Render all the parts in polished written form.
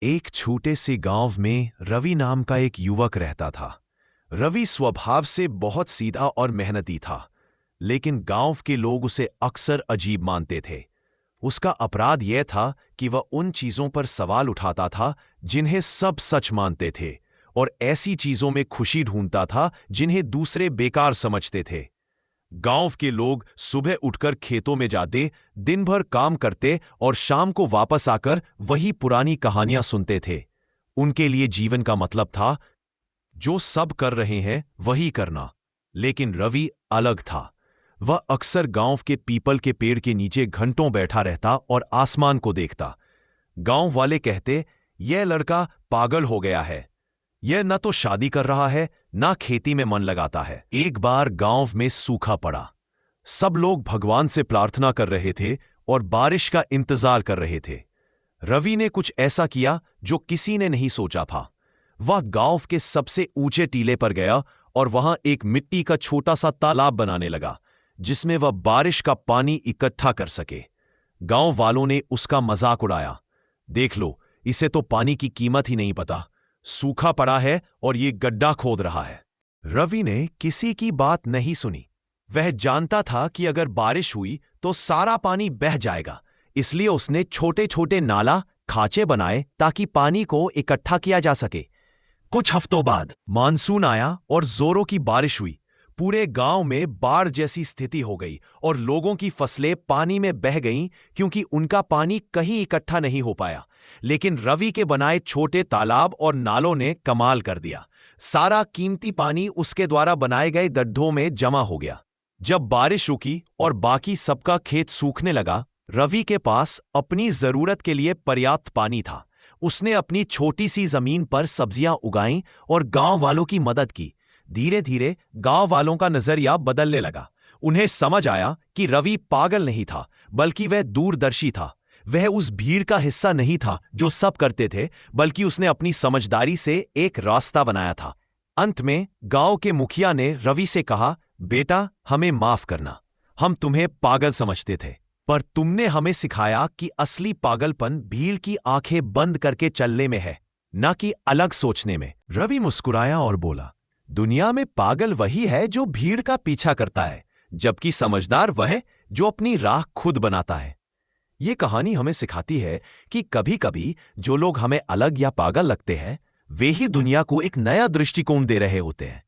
एक छोटे से गांव में रवि नाम का एक युवक रहता था। रवि स्वभाव से बहुत सीधा और मेहनती था, लेकिन गांव के लोग उसे अक्सर अजीब मानते थे। उसका अपराध यह था कि वह उन चीजों पर सवाल उठाता था जिन्हें सब सच मानते थे, और ऐसी चीजों में खुशी ढूंढता था जिन्हें दूसरे बेकार समझते थे। गांव के लोग सुबह उठकर खेतों में जाते, दिन भर काम करते और शाम को वापस आकर वही पुरानी कहानियां सुनते थे। उनके लिए जीवन का मतलब था जो सब कर रहे हैं वही करना। लेकिन रवि अलग था। वह अक्सर गांव के पीपल के पेड़ के नीचे घंटों बैठा रहता और आसमान को देखता। गांव वाले कहते, यह लड़का पागल हो गया है। यह न तो शादी कर रहा है, ना खेती में मन लगाता है। एक बार गांव में सूखा पड़ा। सब लोग भगवान से प्रार्थना कर रहे थे और बारिश का इंतजार कर रहे थे। रवि ने कुछ ऐसा किया जो किसी ने नहीं सोचा था। वह गांव के सबसे ऊंचे टीले पर गया और वहां एक मिट्टी का छोटा सा तालाब बनाने लगा, जिसमें वह बारिश का पानी इकट्ठा कर सके। गांव वालों ने उसका मजाक उड़ाया, देख लो, इसे तो पानी की कीमत ही नहीं पता। सूखा पड़ा है और ये गड्ढा खोद रहा है। रवि ने किसी की बात नहीं सुनी। वह जानता था कि अगर बारिश हुई तो सारा पानी बह जाएगा, इसलिए उसने छोटे छोटे नाला खांचे बनाए ताकि पानी को इकट्ठा किया जा सके। कुछ हफ्तों बाद मानसून आया और जोरों की बारिश हुई। पूरे गांव में बाढ़ जैसी स्थिति हो गई और लोगों की फसलें पानी में बह गईं क्योंकि उनका पानी कहीं इकट्ठा नहीं हो पाया। लेकिन रवि के बनाए छोटे तालाब और नालों ने कमाल कर दिया। सारा कीमती पानी उसके द्वारा बनाए गए गड्ढों में जमा हो गया। जब बारिश रुकी और बाकी सबका खेत सूखने लगा, रवि के पास अपनी जरूरत के लिए पर्याप्त पानी था। उसने अपनी छोटी सी जमीन पर सब्जियां उगाईं और गांव वालों की मदद की। धीरे धीरे गांव वालों का नजरिया बदलने लगा। उन्हें समझ आया कि रवि पागल नहीं था, बल्कि वह दूरदर्शी था। वह उस भीड़ का हिस्सा नहीं था जो सब करते थे, बल्कि उसने अपनी समझदारी से एक रास्ता बनाया था। अंत में गांव के मुखिया ने रवि से कहा, बेटा, हमें माफ करना। हम तुम्हें पागल समझते थे, पर तुमने हमें सिखाया कि असली पागलपन भीड़ की आंखें बंद करके चलने में है, न कि अलग सोचने में। रवि मुस्कुराया और बोला, दुनिया में पागल वही है जो भीड़ का पीछा करता है, जबकि समझदार वह है जो अपनी राह खुद बनाता है। ये कहानी हमें सिखाती है कि कभी-कभी जो लोग हमें अलग या पागल लगते हैं, वे ही दुनिया को एक नया दृष्टिकोण दे रहे होते हैं।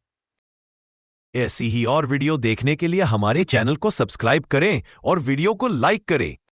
ऐसी ही और वीडियो देखने के लिए हमारे चैनल को सब्सक्राइब करें और वीडियो को लाइक करें।